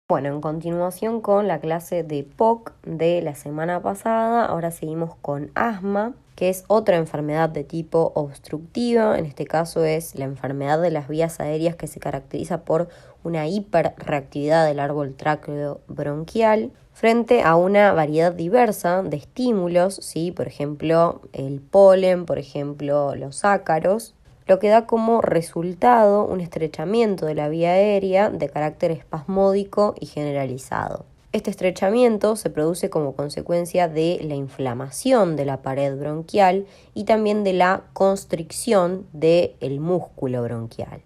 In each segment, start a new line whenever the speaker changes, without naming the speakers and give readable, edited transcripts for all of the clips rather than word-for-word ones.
Bueno, en continuación con la clase de POC de la semana pasada, ahora seguimos con asma, que es otra enfermedad de tipo obstructiva. En este caso es la enfermedad de las vías aéreas que se caracteriza por una hiperreactividad del árbol tráqueo bronquial frente a una variedad diversa de estímulos, ¿sí? Por ejemplo, el polen, por ejemplo, los ácaros, lo que da como resultado un estrechamiento de la vía aérea de carácter espasmódico y generalizado. Este estrechamiento se produce como consecuencia de la inflamación de la pared bronquial y también de la constricción del músculo bronquial.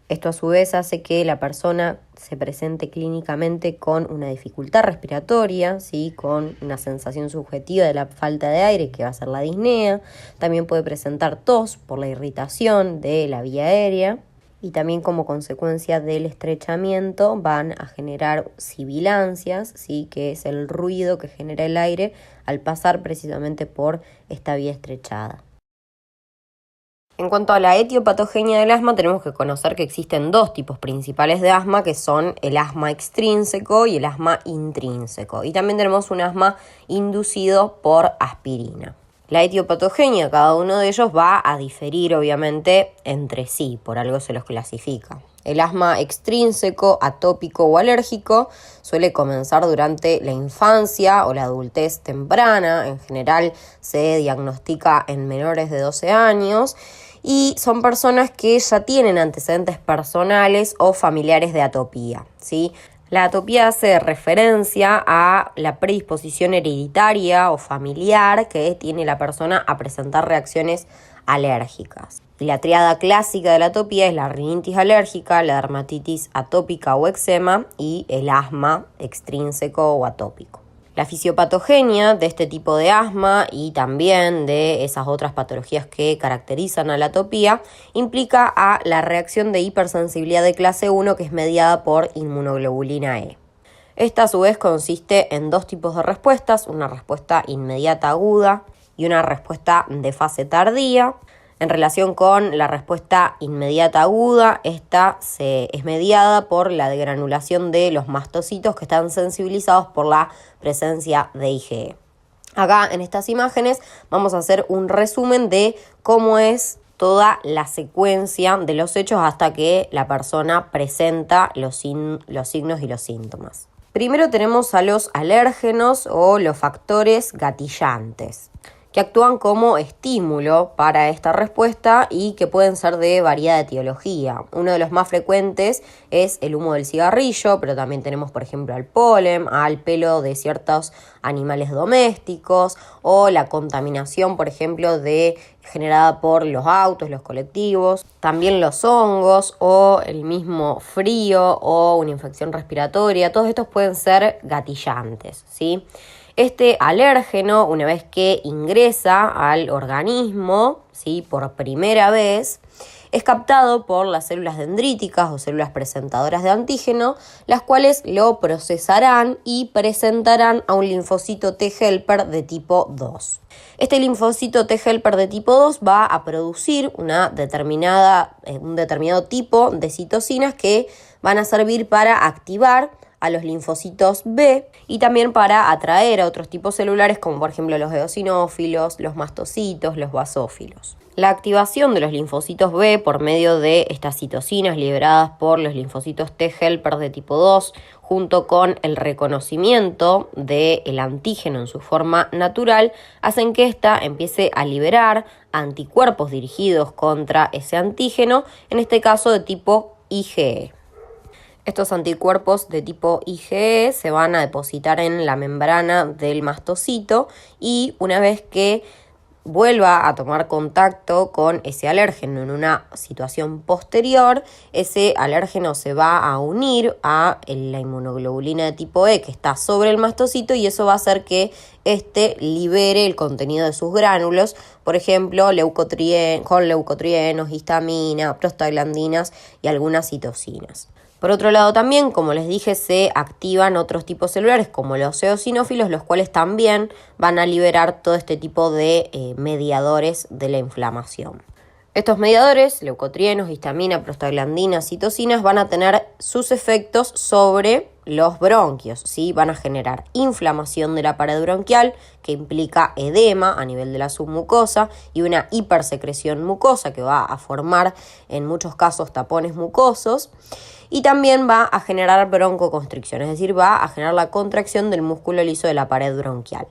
Esto a su vez hace que la persona se presente clínicamente con una dificultad respiratoria, ¿sí? Con una sensación subjetiva de la falta de aire, que va a ser la disnea. También puede presentar tos por la irritación de la vía aérea. Y también como consecuencia del estrechamiento van a generar sibilancias, ¿sí? Que es el ruido que genera el aire al pasar precisamente por esta vía estrechada. En cuanto a la etiopatogenia del asma, tenemos que conocer que existen dos tipos principales de asma, que son el asma extrínseco y el asma intrínseco. Y también tenemos un asma inducido por aspirina. La etiopatogenia de cada uno de ellos va a diferir, obviamente, entre sí, por algo se los clasifica. El asma extrínseco, atópico o alérgico suele comenzar durante la infancia o la adultez temprana. En general se diagnostica en menores de 12 años y son personas que ya tienen antecedentes personales o familiares de atopía, ¿sí? La atopía hace referencia a la predisposición hereditaria o familiar que tiene la persona a presentar reacciones alérgicas. La tríada clásica de la atopía es la rinitis alérgica, la dermatitis atópica o eczema y el asma extrínseco o atópico. La fisiopatogenia de este tipo de asma y también de esas otras patologías que caracterizan a la atopía implica a la reacción de hipersensibilidad de clase 1 que es mediada por inmunoglobulina E. Esta a su vez consiste en dos tipos de respuestas, una respuesta inmediata aguda y una respuesta de fase tardía. En relación con la respuesta inmediata aguda, esta es mediada por la degranulación de los mastocitos que están sensibilizados por la presencia de IgE. Acá en estas imágenes vamos a hacer un resumen de cómo es toda la secuencia de los hechos hasta que la persona presenta los signos y los síntomas. Primero tenemos a los alérgenos o los factores gatillantes, que actúan como estímulo para esta respuesta y que pueden ser de variada etiología. Uno de los más frecuentes es el humo del cigarrillo, pero también tenemos, por ejemplo, al polen, al pelo de ciertos animales domésticos o la contaminación, por ejemplo, generada por los autos, los colectivos. También los hongos o el mismo frío o una infección respiratoria. Todos estos pueden ser gatillantes, ¿sí? Este alérgeno, una vez que ingresa al organismo, ¿sí? Por primera vez, es captado por las células dendríticas o células presentadoras de antígeno, las cuales lo procesarán y presentarán a un linfocito T helper de tipo 2. Este linfocito T helper de tipo 2 va a producir un determinado tipo de citocinas que van a servir para activar a los linfocitos B y también para atraer a otros tipos celulares como por ejemplo los eosinófilos, los mastocitos, los basófilos. La activación de los linfocitos B por medio de estas citocinas liberadas por los linfocitos T helper de tipo 2 junto con el reconocimiento del antígeno en su forma natural hacen que ésta empiece a liberar anticuerpos dirigidos contra ese antígeno, en este caso de tipo IgE. Estos anticuerpos de tipo IgE se van a depositar en la membrana del mastocito y una vez que vuelva a tomar contacto con ese alérgeno en una situación posterior, ese alérgeno se va a unir a la inmunoglobulina de tipo E que está sobre el mastocito y eso va a hacer que éste libere el contenido de sus gránulos, por ejemplo, con leucotrienos, histamina, prostaglandinas y algunas citocinas. Por otro lado también, como les dije, se activan otros tipos celulares como los eosinófilos, los cuales también van a liberar todo este tipo de mediadores de la inflamación. Estos mediadores, leucotrienos, histamina, prostaglandinas, citocinas, van a tener sus efectos sobre los bronquios, ¿sí? Van a generar inflamación de la pared bronquial, que implica edema a nivel de la submucosa y una hipersecreción mucosa que va a formar en muchos casos tapones mucosos. Y también va a generar broncoconstricción, es decir, va a generar la contracción del músculo liso de la pared bronquial.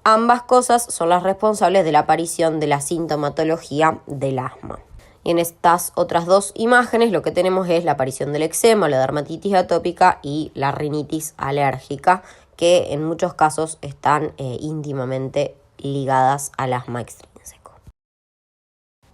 Ambas cosas son las responsables de la aparición de la sintomatología del asma. Y en estas otras dos imágenes lo que tenemos es la aparición del eczema, la dermatitis atópica y la rinitis alérgica, que en muchos casos están íntimamente ligadas al asma extrínseco.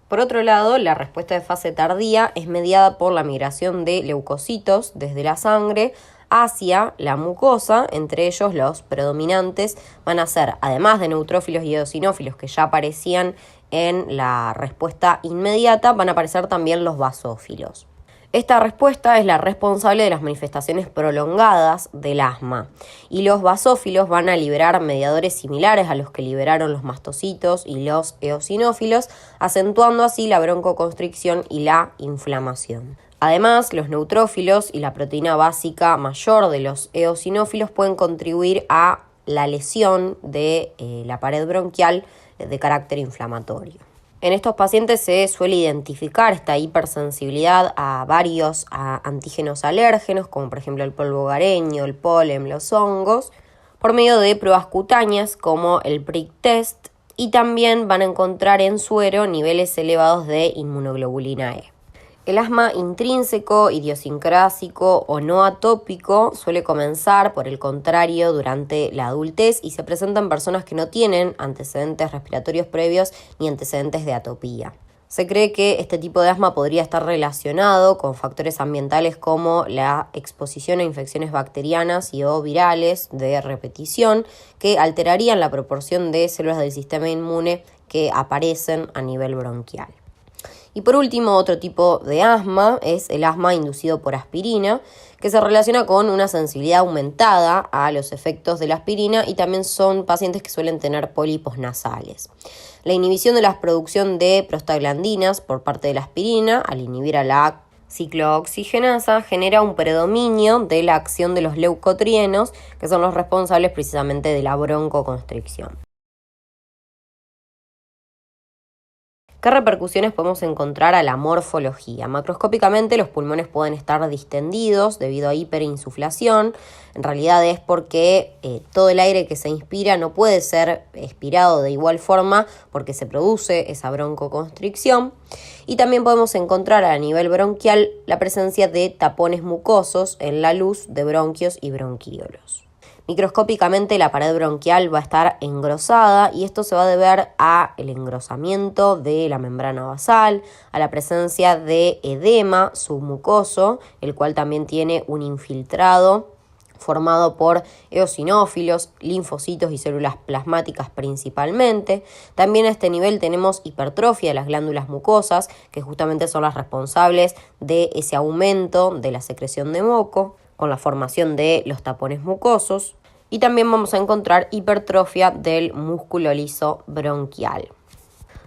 Por otro lado, la respuesta de fase tardía es mediada por la migración de leucocitos desde la sangre hacia la mucosa. Entre ellos los predominantes van a ser, además de neutrófilos y eosinófilos que ya aparecían en la respuesta inmediata, van a aparecer también los basófilos. Esta respuesta es la responsable de las manifestaciones prolongadas del asma y los basófilos van a liberar mediadores similares a los que liberaron los mastocitos y los eosinófilos, acentuando así la broncoconstricción y la inflamación. Además, los neutrófilos y la proteína básica mayor de los eosinófilos pueden contribuir a la lesión de la pared bronquial de carácter inflamatorio. En estos pacientes se suele identificar esta hipersensibilidad a varios antígenos alérgenos, como por ejemplo el polvo hogareño, el polen, los hongos, por medio de pruebas cutáneas como el prick test, y también van a encontrar en suero niveles elevados de inmunoglobulina E. El asma intrínseco, idiosincrásico o no atópico suele comenzar, por el contrario, durante la adultez y se presenta en personas que no tienen antecedentes respiratorios previos ni antecedentes de atopía. Se cree que este tipo de asma podría estar relacionado con factores ambientales como la exposición a infecciones bacterianas y o virales de repetición que alterarían la proporción de células del sistema inmune que aparecen a nivel bronquial. Y por último, otro tipo de asma es el asma inducido por aspirina, que se relaciona con una sensibilidad aumentada a los efectos de la aspirina y también son pacientes que suelen tener pólipos nasales. La inhibición de la producción de prostaglandinas por parte de la aspirina, al inhibir a la ciclooxigenasa, genera un predominio de la acción de los leucotrienos, que son los responsables precisamente de la broncoconstricción. ¿Qué repercusiones podemos encontrar a la morfología? Macroscópicamente los pulmones pueden estar distendidos debido a hiperinsuflación. En realidad es porque todo el aire que se inspira no puede ser expirado de igual forma porque se produce esa broncoconstricción. Y también podemos encontrar a nivel bronquial la presencia de tapones mucosos en la luz de bronquios y bronquíolos. Microscópicamente la pared bronquial va a estar engrosada y esto se va a deber al engrosamiento de la membrana basal, a la presencia de edema submucoso, el cual también tiene un infiltrado formado por eosinófilos, linfocitos y células plasmáticas principalmente. También a este nivel tenemos hipertrofia de las glándulas mucosas, que justamente son las responsables de ese aumento de la secreción de moco, con la formación de los tapones mucosos, y también vamos a encontrar hipertrofia del músculo liso bronquial.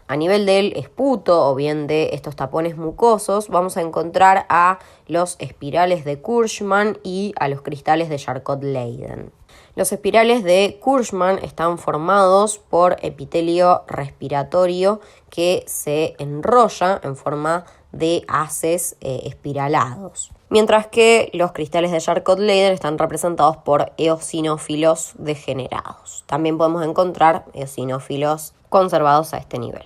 A nivel del esputo o bien de estos tapones mucosos vamos a encontrar a los espirales de Kurtzman y a los cristales de Charcot-Leyden. Los espirales de Kurtzman están formados por epitelio respiratorio que se enrolla en forma de haces espiralados, mientras que los cristales de Charcot-Leyden están representados por eosinófilos degenerados. También podemos encontrar eosinófilos conservados a este nivel.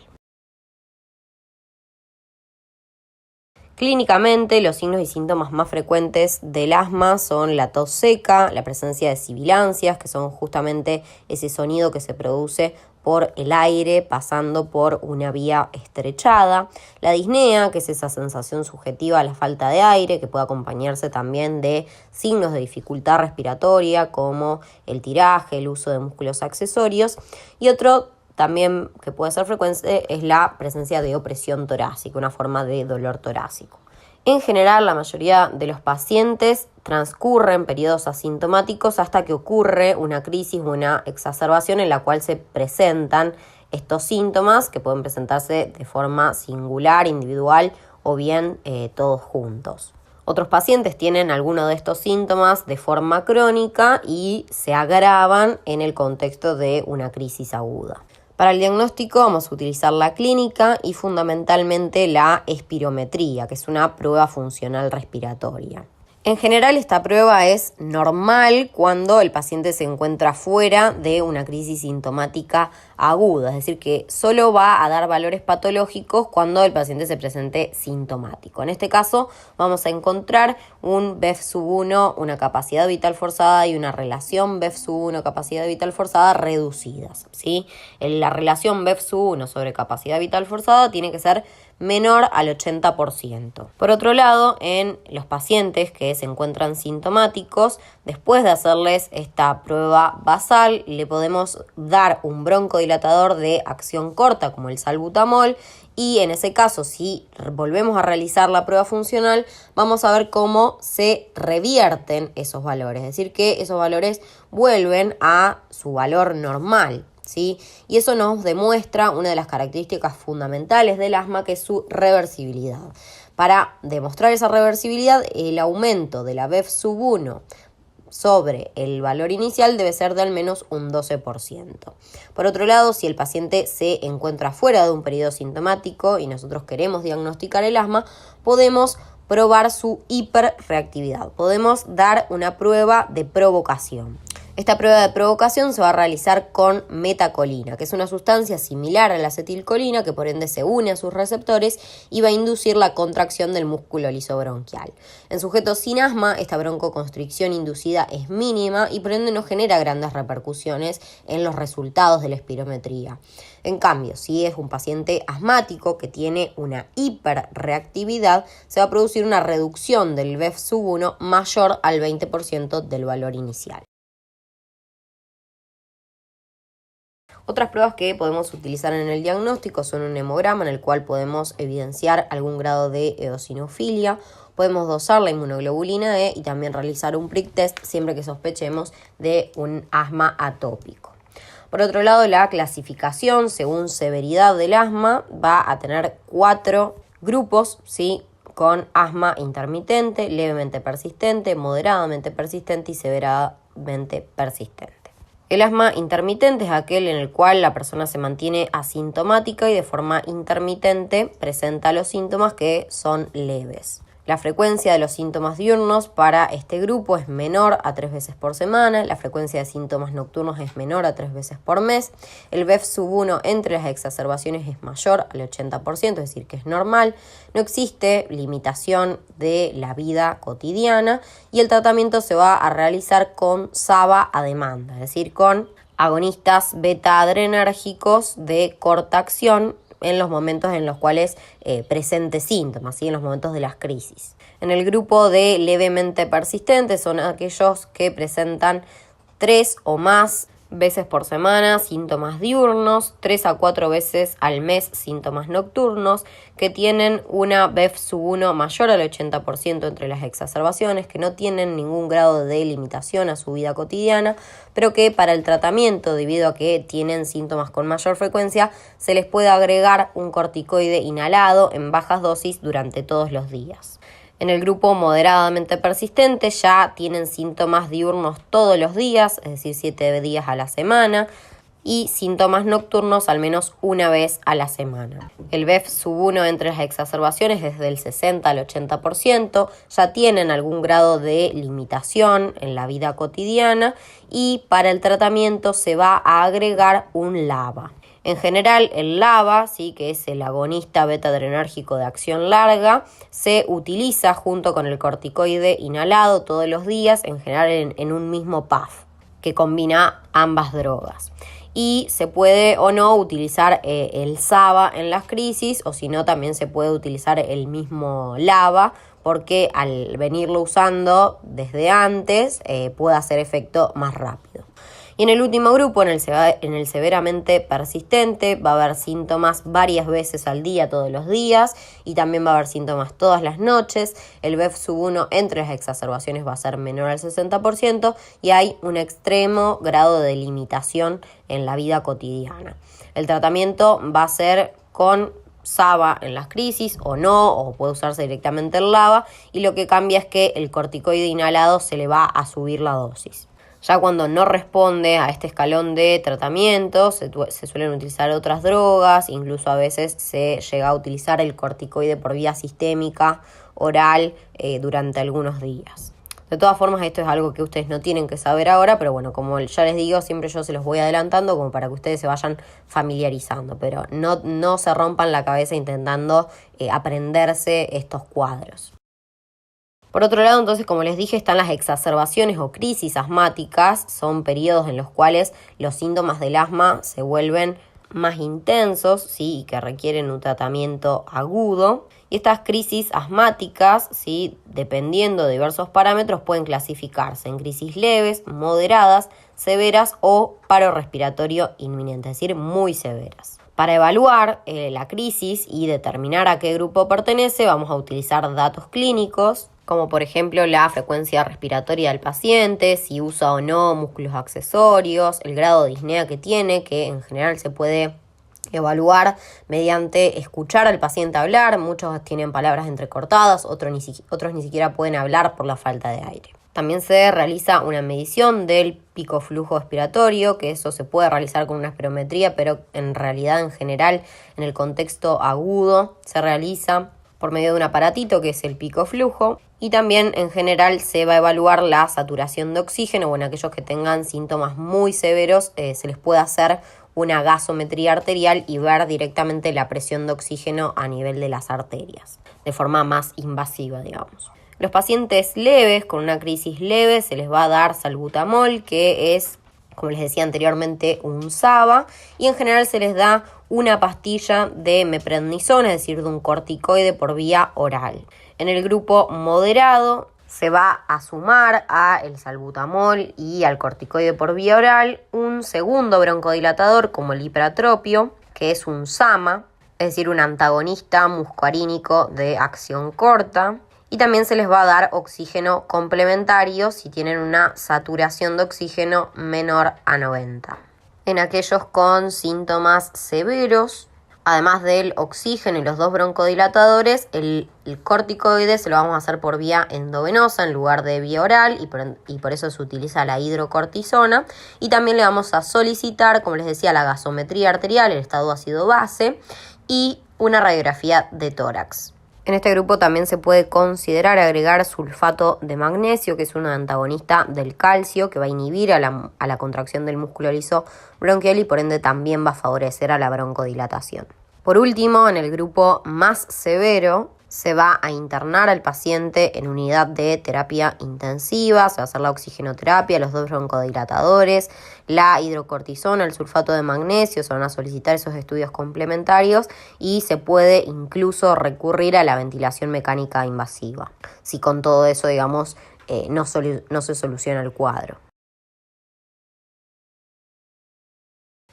Clínicamente, los signos y síntomas más frecuentes del asma son la tos seca, la presencia de sibilancias, que son justamente ese sonido que se produce por el aire pasando por una vía estrechada, la disnea, que es esa sensación subjetiva a la falta de aire, que puede acompañarse también de signos de dificultad respiratoria como el tiraje, el uso de músculos accesorios, y otro también que puede ser frecuente es la presencia de opresión torácica, una forma de dolor torácico. En general, la mayoría de los pacientes transcurren periodos asintomáticos hasta que ocurre una crisis o una exacerbación en la cual se presentan estos síntomas que pueden presentarse de forma singular, individual o bien todos juntos. Otros pacientes tienen alguno de estos síntomas de forma crónica y se agravan en el contexto de una crisis aguda. Para el diagnóstico vamos a utilizar la clínica y fundamentalmente la espirometría, que es una prueba funcional respiratoria. En general, esta prueba es normal cuando el paciente se encuentra fuera de una crisis sintomática aguda, es decir, que solo va a dar valores patológicos cuando el paciente se presente sintomático. En este caso, vamos a encontrar un BEF-1, una capacidad vital forzada y una relación BEF-1, capacidad vital forzada reducidas, ¿sí? La relación BEF-1 sobre capacidad vital forzada tiene que ser menor al 80%. Por otro lado, en los pacientes que se encuentran sintomáticos, después de hacerles esta prueba basal, le podemos dar un broncodilatador de acción corta como el salbutamol y en ese caso, si volvemos a realizar la prueba funcional, vamos a ver cómo se revierten esos valores, es decir, que esos valores vuelven a su valor normal, ¿sí? Y eso nos demuestra una de las características fundamentales del asma, que es su reversibilidad. Para demostrar esa reversibilidad, el aumento de la BEF-1 sobre el valor inicial debe ser de al menos un 12%. Por otro lado, si el paciente se encuentra fuera de un periodo sintomático y nosotros queremos diagnosticar el asma, podemos probar su hiperreactividad. Podemos dar una prueba de provocación. Esta prueba de provocación se va a realizar con metacolina, que es una sustancia similar a la acetilcolina que por ende se une a sus receptores y va a inducir la contracción del músculo lisobronquial. En sujetos sin asma, esta broncoconstricción inducida es mínima y por ende no genera grandes repercusiones en los resultados de la espirometría. En cambio, si es un paciente asmático que tiene una hiperreactividad, se va a producir una reducción del BEF-1 mayor al 20% del valor inicial. Otras pruebas que podemos utilizar en el diagnóstico son un hemograma en el cual podemos evidenciar algún grado de eosinofilia, podemos dosar la inmunoglobulina E y también realizar un prick test siempre que sospechemos de un asma atópico. Por otro lado, la clasificación según severidad del asma va a tener 4 grupos, ¿sí? Con asma intermitente, levemente persistente, moderadamente persistente y severamente persistente. El asma intermitente es aquel en el cual la persona se mantiene asintomática y de forma intermitente presenta los síntomas que son leves. La frecuencia de los síntomas diurnos para este grupo es menor a 3 veces por semana, la frecuencia de síntomas nocturnos es menor a 3 veces por mes, el BEF-1 entre las exacerbaciones es mayor al 80%, es decir, que es normal, no existe limitación de la vida cotidiana y el tratamiento se va a realizar con SABA a demanda, es decir, con agonistas beta-adrenérgicos de corta acción en los momentos en los cuales presente síntomas, ¿sí? En los momentos de las crisis. En el grupo de levemente persistentes son aquellos que presentan 3 o más veces por semana síntomas diurnos, 3 a 4 veces al mes síntomas nocturnos, que tienen una BEF-1 mayor al 80% entre las exacerbaciones, que no tienen ningún grado de limitación a su vida cotidiana, pero que para el tratamiento, debido a que tienen síntomas con mayor frecuencia, se les puede agregar un corticoide inhalado en bajas dosis durante todos los días. En el grupo moderadamente persistente ya tienen síntomas diurnos todos los días, es decir, 7 días a la semana, y síntomas nocturnos al menos una vez a la semana. El BEF-1 entre las exacerbaciones es del 60 al 80%, ya tienen algún grado de limitación en la vida cotidiana y para el tratamiento se va a agregar un LABA. En general, el LABA, ¿sí? Que es el agonista beta-adrenérgico de acción larga, se utiliza junto con el corticoide inhalado todos los días, en general en un mismo PAF, que combina ambas drogas. Y se puede o no utilizar el SABA en las crisis, o si no, también se puede utilizar el mismo LABA, porque al venirlo usando desde antes puede hacer efecto más rápido. Y en el último grupo, en el severamente persistente, va a haber síntomas varias veces al día, todos los días, y también va a haber síntomas todas las noches. El BEF-1 entre las exacerbaciones va a ser menor al 60% y hay un extremo grado de limitación en la vida cotidiana. El tratamiento va a ser con saba en las crisis o no, o puede usarse directamente el LABA, y lo que cambia es que el corticoide inhalado se le va a subir la dosis. Ya cuando no responde a este escalón de tratamiento, se suelen utilizar otras drogas, incluso a veces se llega a utilizar el corticoide por vía sistémica, oral, durante algunos días. De todas formas, esto es algo que ustedes no tienen que saber ahora, pero bueno, como ya les digo, siempre yo se los voy adelantando como para que ustedes se vayan familiarizando, pero no se rompan la cabeza intentando aprenderse estos cuadros. Por otro lado, entonces, como les dije, están las exacerbaciones o crisis asmáticas. Son periodos en los cuales los síntomas del asma se vuelven más intensos, ¿sí? Y que requieren un tratamiento agudo. Y estas crisis asmáticas, ¿sí? Dependiendo de diversos parámetros, pueden clasificarse en crisis leves, moderadas, severas o paro respiratorio inminente, es decir, muy severas. Para evaluar la crisis y determinar a qué grupo pertenece, vamos a utilizar datos clínicos, como por ejemplo la frecuencia respiratoria del paciente, si usa o no músculos accesorios, el grado de disnea que tiene, que en general se puede evaluar mediante escuchar al paciente hablar. Muchos tienen palabras entrecortadas, otros ni siquiera pueden hablar por la falta de aire. También se realiza una medición del pico flujo expiratorio, que eso se puede realizar con una espirometría, pero en realidad en general en el contexto agudo se realiza por medio de un aparatito que es el pico flujo. Y también en general se va a evaluar la saturación de oxígeno. Bueno, aquellos que tengan síntomas muy severos se les puede hacer una gasometría arterial y ver directamente la presión de oxígeno a nivel de las arterias, de forma más invasiva, digamos. Los pacientes leves, con una crisis leve, se les va a dar salbutamol, que es, como les decía anteriormente, un SABA, y en general se les da una pastilla de meprednisona, es decir, de un corticoide por vía oral. En el grupo moderado se va a sumar a el salbutamol y al corticoide por vía oral un segundo broncodilatador como el ipratropio, que es un SAMA, es decir, un antagonista muscarínico de acción corta. Y también se les va a dar oxígeno complementario si tienen una saturación de oxígeno menor a 90. En aquellos con síntomas severos, además del oxígeno y los dos broncodilatadores, el corticoide se lo vamos a hacer por vía endovenosa en lugar de vía oral y por eso se utiliza la hidrocortisona. Y también le vamos a solicitar, como les decía, la gasometría arterial, el estado ácido base y una radiografía de tórax. En este grupo también se puede considerar agregar sulfato de magnesio, que es un antagonista del calcio, que va a inhibir a la contracción del músculo liso bronquial y por ende también va a favorecer a la broncodilatación. Por último, en el grupo más severo, se va a internar al paciente en unidad de terapia intensiva, se va a hacer la oxigenoterapia, los dos broncodilatadores, la hidrocortisona, el sulfato de magnesio, se van a solicitar esos estudios complementarios y se puede incluso recurrir a la ventilación mecánica invasiva, si con todo eso, digamos, no se soluciona el cuadro.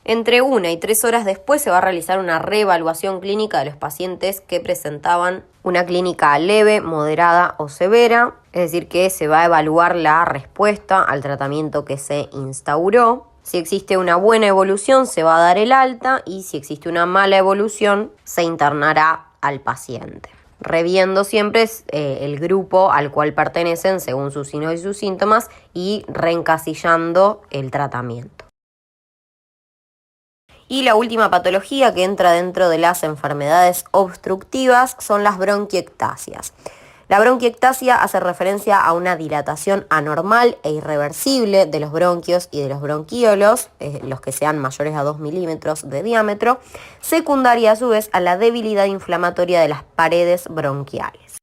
Entre 1 y 3 horas después se va a realizar una reevaluación clínica de los pacientes que presentaban una clínica leve, moderada o severa, es decir, que se va a evaluar la respuesta al tratamiento que se instauró. Si existe una buena evolución, se va a dar el alta y si existe una mala evolución, se internará al paciente, reviendo siempre el grupo al cual pertenecen según sus signos y sus síntomas y reencasillando el tratamiento. Y la última patología que entra dentro de las enfermedades obstructivas son las bronquiectasias. La bronquiectasia hace referencia a una dilatación anormal e irreversible de los bronquios y de los bronquíolos, los que sean mayores a 2 milímetros de diámetro, secundaria a su vez a la debilidad inflamatoria de las paredes bronquiales.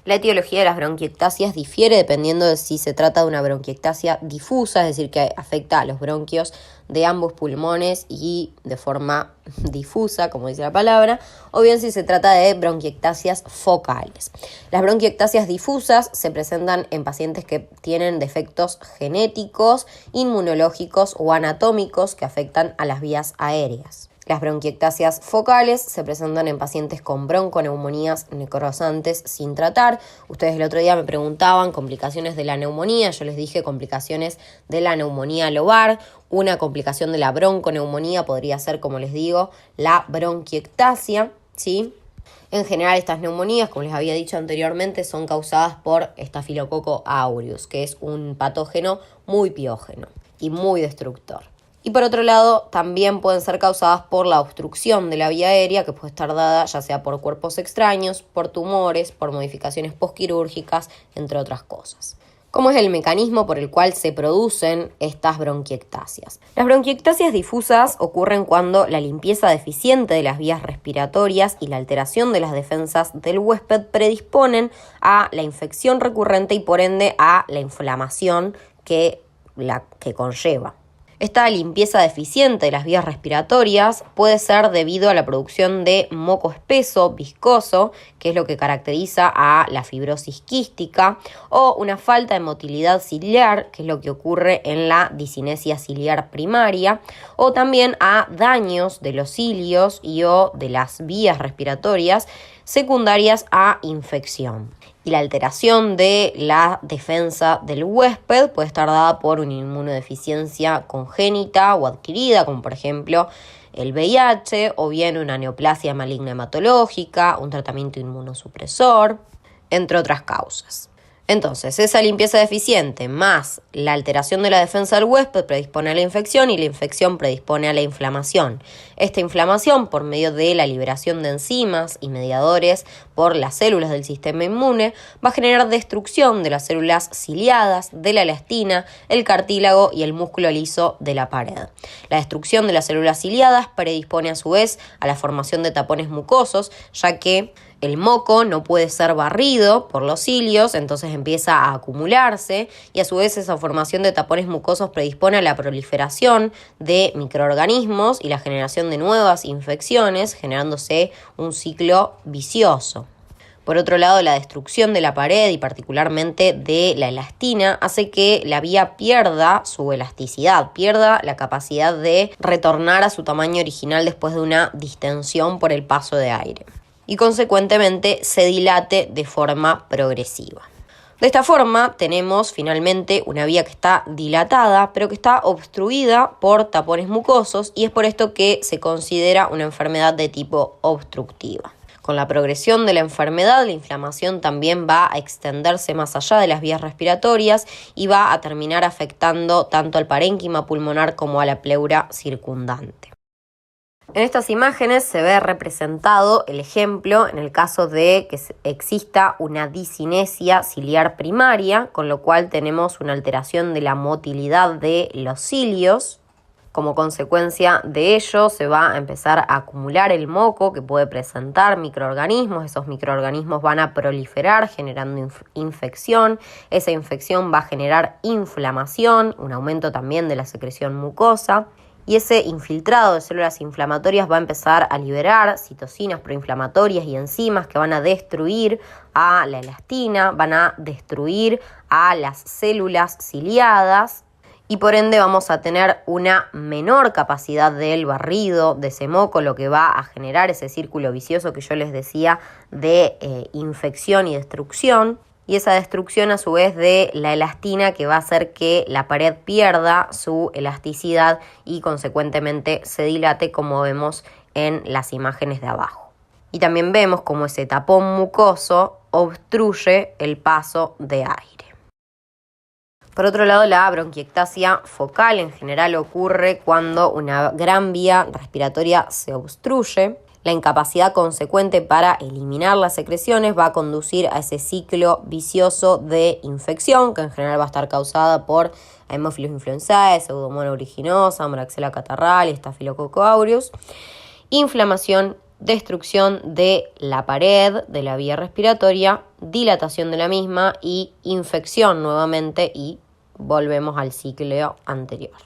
La etiología de las bronquiectasias difiere dependiendo de si se trata de una bronquiectasia difusa, es decir, que afecta a los bronquios de ambos pulmones y de forma difusa, como dice la palabra, o bien si se trata de bronquiectasias focales. Las bronquiectasias difusas se presentan en pacientes que tienen defectos genéticos, inmunológicos o anatómicos que afectan a las vías aéreas. Las bronquiectasias focales se presentan en pacientes con bronconeumonías necrosantes sin tratar. Ustedes el otro día me preguntaban complicaciones de la neumonía. Yo les dije complicaciones de la neumonía lobar. Una complicación de la bronconeumonía podría ser, como les digo, la bronquiectasia, ¿sí? En general, estas neumonías, como les había dicho anteriormente, son causadas por Staphylococcus aureus, que es un patógeno muy piógeno y muy destructor. Y por otro lado, también pueden ser causadas por la obstrucción de la vía aérea, que puede estar dada ya sea por cuerpos extraños, por tumores, por modificaciones postquirúrgicas, entre otras cosas. ¿Cómo es el mecanismo por el cual se producen estas bronquiectasias? Las bronquiectasias difusas ocurren cuando la limpieza deficiente de las vías respiratorias y la alteración de las defensas del huésped predisponen a la infección recurrente y por ende a la inflamación que conlleva. Esta limpieza deficiente de las vías respiratorias puede ser debido a la producción de moco espeso, viscoso, que es lo que caracteriza a la fibrosis quística, o una falta de motilidad ciliar, que es lo que ocurre en la disinesia ciliar primaria, o también a daños de los cilios y o de las vías respiratorias secundarias a infección. Y la alteración de la defensa del huésped puede estar dada por una inmunodeficiencia congénita o adquirida, como por ejemplo el VIH, o bien una neoplasia maligna hematológica, un tratamiento inmunosupresor, entre otras causas. Entonces, esa limpieza deficiente más la alteración de la defensa del huésped predispone a la infección y la infección predispone a la inflamación. Esta inflamación, por medio de la liberación de enzimas y mediadores por las células del sistema inmune, va a generar destrucción de las células ciliadas, de la elastina, el cartílago y el músculo liso de la pared. La destrucción de las células ciliadas predispone a su vez a la formación de tapones mucosos, ya que el moco no puede ser barrido por los cilios, entonces empieza a acumularse y a su vez esa formación de tapones mucosos predispone a la proliferación de microorganismos y la generación de nuevas infecciones, generándose un ciclo vicioso. Por otro lado, la destrucción de la pared y particularmente de la elastina hace que la vía pierda su elasticidad, pierda la capacidad de retornar a su tamaño original después de una distensión por el paso de aire y consecuentemente se dilate de forma progresiva. De esta forma tenemos finalmente una vía que está dilatada pero que está obstruida por tapones mucosos y es por esto que se considera una enfermedad de tipo obstructiva. Con la progresión de la enfermedad, la inflamación también va a extenderse más allá de las vías respiratorias y va a terminar afectando tanto al parénquima pulmonar como a la pleura circundante. En estas imágenes se ve representado el ejemplo en el caso de que exista una disinesia ciliar primaria, con lo cual tenemos una alteración de la motilidad de los cilios. Como consecuencia de ello se va a empezar a acumular el moco que puede presentar microorganismos. Esos microorganismos van a proliferar generando infección. Esa infección va a generar inflamación, un aumento también de la secreción mucosa. Y ese infiltrado de células inflamatorias va a empezar a liberar citocinas proinflamatorias y enzimas que van a destruir a la elastina, van a destruir a las células ciliadas y por ende vamos a tener una menor capacidad del barrido de ese moco, lo que va a generar ese círculo vicioso que yo les decía de infección y destrucción. Y esa destrucción a su vez de la elastina que va a hacer que la pared pierda su elasticidad y consecuentemente se dilate como vemos en las imágenes de abajo. Y también vemos como ese tapón mucoso obstruye el paso de aire. Por otro lado, la bronquiectasia focal en general ocurre cuando una gran vía respiratoria se obstruye. La incapacidad consecuente para eliminar las secreciones va a conducir a ese ciclo vicioso de infección, que en general va a estar causada por Haemophilus influenzae, Pseudomonas aeruginosa, Moraxella catarrhalis, Staphylococcus aureus, inflamación, destrucción de la pared de la vía respiratoria, dilatación de la misma y infección nuevamente y volvemos al ciclo anterior.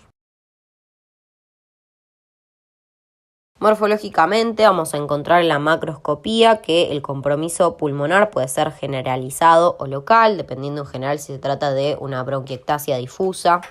Morfológicamente vamos a encontrar en la macroscopía que el compromiso pulmonar puede ser generalizado o local, dependiendo en general si se trata de una bronquiectasia difusa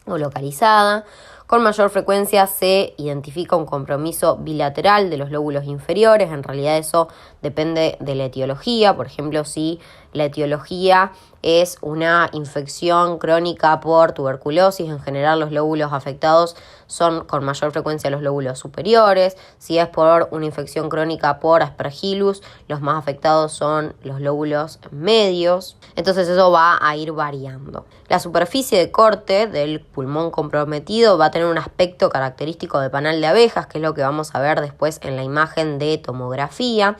o localizada, Con mayor frecuencia se identifica un compromiso bilateral de los lóbulos inferiores. En realidad eso depende de la etiología. Por ejemplo, si la etiología es una infección crónica por tuberculosis, en general los lóbulos afectados son con mayor frecuencia los lóbulos superiores. Si es por una infección crónica por Aspergillus, los más afectados son los lóbulos medios. Entonces eso va a ir variando. La superficie de corte del pulmón comprometido va a tener un aspecto característico de panal de abejas, que es lo que vamos a ver después en la imagen de tomografía,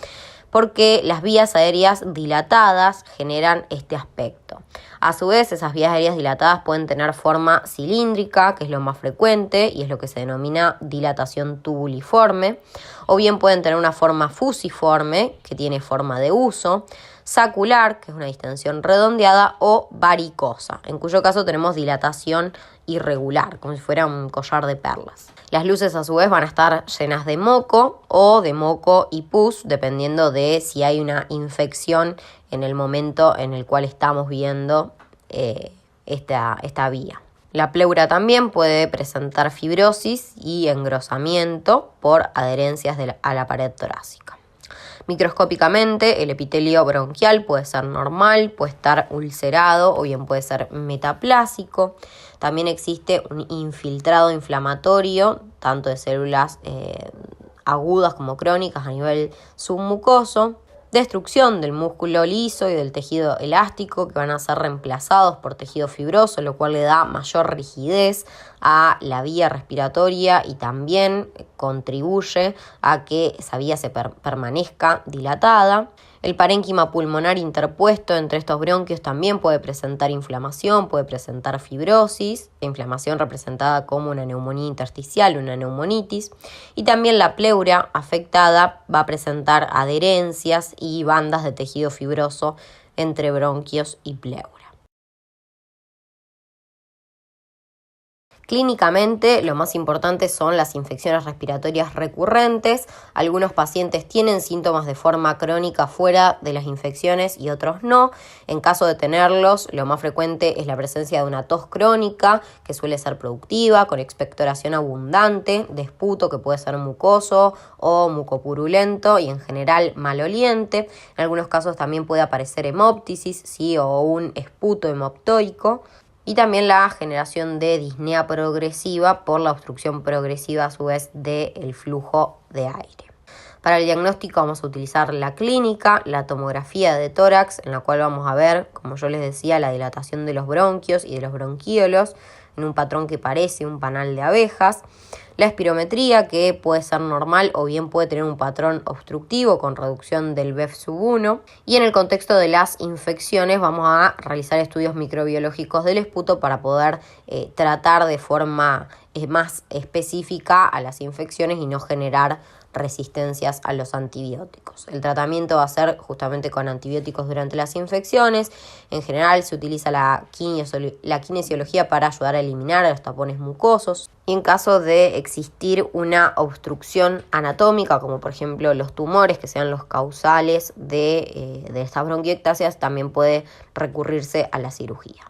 porque las vías aéreas dilatadas generan este aspecto. A su vez, esas vías aéreas dilatadas pueden tener forma cilíndrica, que es lo más frecuente y es lo que se denomina dilatación tubuliforme, o bien pueden tener una forma fusiforme, que tiene forma de huso, sacular, que es una distensión redondeada, o varicosa, en cuyo caso tenemos dilatación irregular, como si fuera un collar de perlas. Las luces a su vez van a estar llenas de moco o de moco y pus, dependiendo de si hay una infección en el momento en el cual estamos viendo esta vía. La pleura también puede presentar fibrosis y engrosamiento por adherencias a la pared torácica. Microscópicamente, el epitelio bronquial puede ser normal, puede estar ulcerado o bien puede ser metaplásico. También existe un infiltrado inflamatorio, tanto de células agudas como crónicas a nivel submucoso. Destrucción del músculo liso y del tejido elástico, que van a ser reemplazados por tejido fibroso, lo cual le da mayor rigidez a la vía respiratoria y también contribuye a que esa vía se permanezca dilatada. El parénquima pulmonar interpuesto entre estos bronquios también puede presentar inflamación, puede presentar fibrosis, la inflamación representada como una neumonía intersticial, una neumonitis, y también la pleura afectada va a presentar adherencias y bandas de tejido fibroso entre bronquios y pleura. Clínicamente, lo más importante son las infecciones respiratorias recurrentes. Algunos pacientes tienen síntomas de forma crónica fuera de las infecciones y otros no. En caso de tenerlos, lo más frecuente es la presencia de una tos crónica, que suele ser productiva, con expectoración abundante, de esputo que puede ser mucoso o mucopurulento y en general maloliente. En algunos casos también puede aparecer hemóptisis, ¿sí? O un esputo hemoptoico. Y también la generación de disnea progresiva por la obstrucción progresiva a su vez del flujo de aire. Para el diagnóstico vamos a utilizar la clínica, la tomografía de tórax, en la cual vamos a ver, como yo les decía, la dilatación de los bronquios y de los bronquíolos en un patrón que parece un panal de abejas. La espirometría, que puede ser normal o bien puede tener un patrón obstructivo con reducción del BEF1. Y en el contexto de las infecciones vamos a realizar estudios microbiológicos del esputo para poder tratar de forma más específica a las infecciones y no generar resistencias a los antibióticos. El tratamiento va a ser justamente con antibióticos durante las infecciones. En general se utiliza la kinesiología para ayudar a eliminar los tapones mucosos. Y en caso de existir una obstrucción anatómica, como por ejemplo los tumores que sean los causales de estas bronquiectasias, también puede recurrirse a la cirugía.